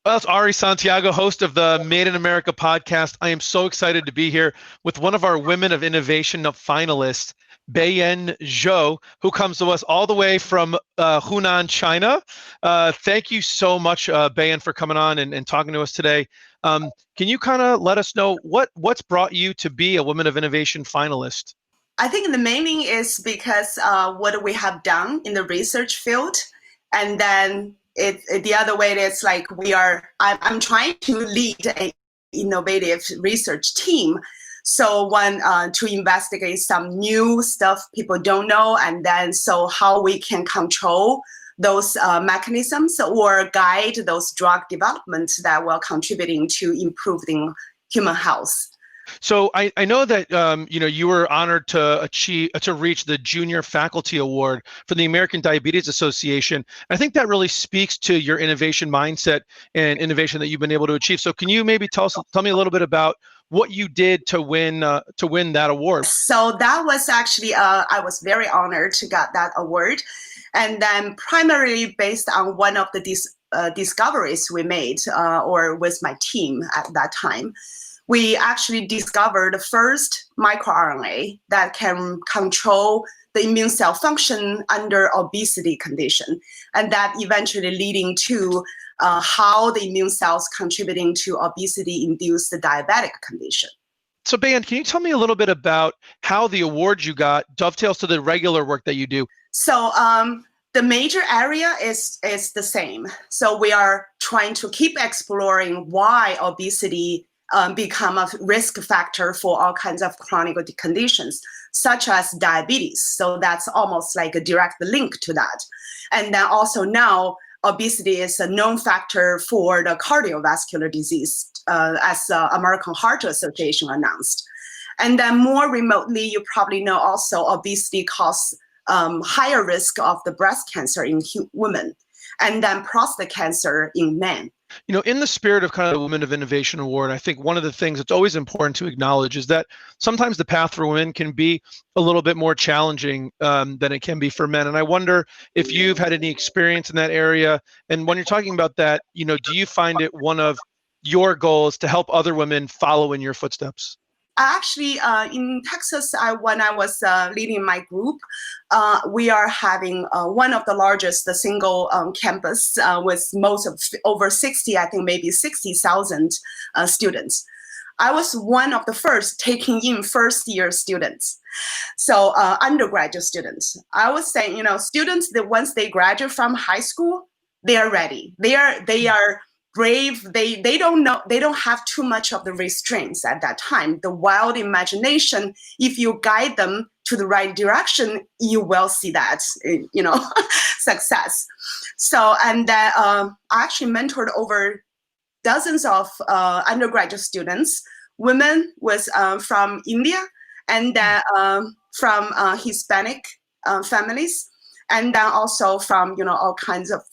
Well, it's Ari Santiago, host of the Made in America podcast. I am so excited to be here with one of our Women of Innovation finalists, Beiyan Zhou, who comes to us all the way from Hunan, China. Thank you so much, Beiyan, for coming on and talking to us today. Can you kind of let us know what's brought you to be a Women of Innovation finalist? I think the main thing is because what we have done in the research field, and then the other way is like I'm trying to lead an innovative research team. So one to investigate some new stuff people don't know, and then so how we can control those mechanisms or guide those drug developments that will contributing to improving human health. So I know that you were honored to reach the Junior Faculty Award for the American Diabetes Association. I think that really speaks to your innovation mindset and innovation that you've been able to achieve. So can you maybe tell me a little bit about what you did to win that award? So that was actually I was very honored to get that award, and then primarily based on one of the discoveries we made or with my team at that time. We actually discovered the first microRNA that can control the immune cell function under obesity condition, and that eventually leading to how the immune cells contributing to obesity-induced diabetic condition. So, Beiyan, can you tell me a little bit about how the award you got dovetails to the regular work that you do? So, the major area is the same. So we are trying to keep exploring why obesity become a risk factor for all kinds of chronic conditions, such as diabetes. So that's almost like a direct link to that. And then also now, obesity is a known factor for the cardiovascular disease, as the American Heart Association announced. And then more remotely, you probably know also obesity causes higher risk of the breast cancer in women, and then prostate cancer in men. In the spirit of kind of the Women of Innovation Award, I think one of the things that's always important to acknowledge is that sometimes the path for women can be a little bit more challenging than it can be for men. And I wonder if you've had any experience in that area. And when you're talking about that, do you find it one of your goals to help other women follow in your footsteps? Actually, in Texas, when I was leading my group, we are having one of the largest single campus with most of over 60, I think maybe 60,000 students. I was one of the first taking in first-year students, so undergraduate students. I was saying, students that once they graduate from high school, they are ready. They are brave. They don't have too much of the restraints at that time. The wild imagination, if you guide them to the right direction, you will see that, success. So, and then I actually mentored over dozens of undergraduate students, women from India, and then from Hispanic families, and then also from all kinds of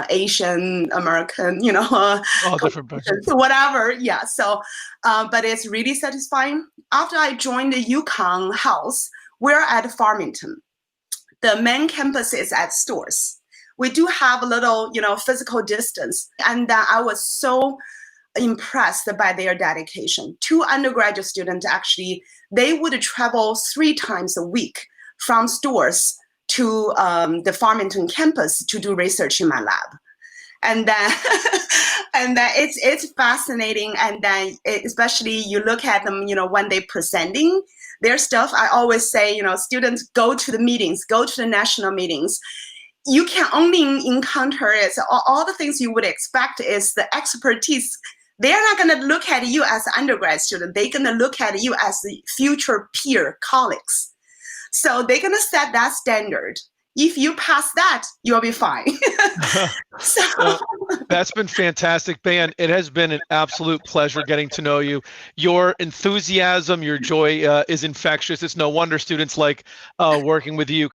Asian, American, all different backgrounds, whatever. Yeah. So, but it's really satisfying. After I joined the Yukon House, we're at Farmington. The main campus is at Stores. We do have a little, physical distance, and I was so impressed by their dedication. 2 undergraduate students actually, they would travel 3 times a week from Stores to the Farmington campus to do research in my lab. And then it's fascinating. And then especially you look at them, when they presenting their stuff, I always say, students go to the meetings, go to the national meetings. You can only encounter it. So all the things you would expect is the expertise. They're not going to look at you as an undergrad student. They're going to look at you as the future peer colleagues. So they're going to set that standard. If you pass that, you'll be fine. Well, that's been fantastic, Beiyan. It has been an absolute pleasure getting to know you. Your enthusiasm, your joy is infectious. It's no wonder students like working with you.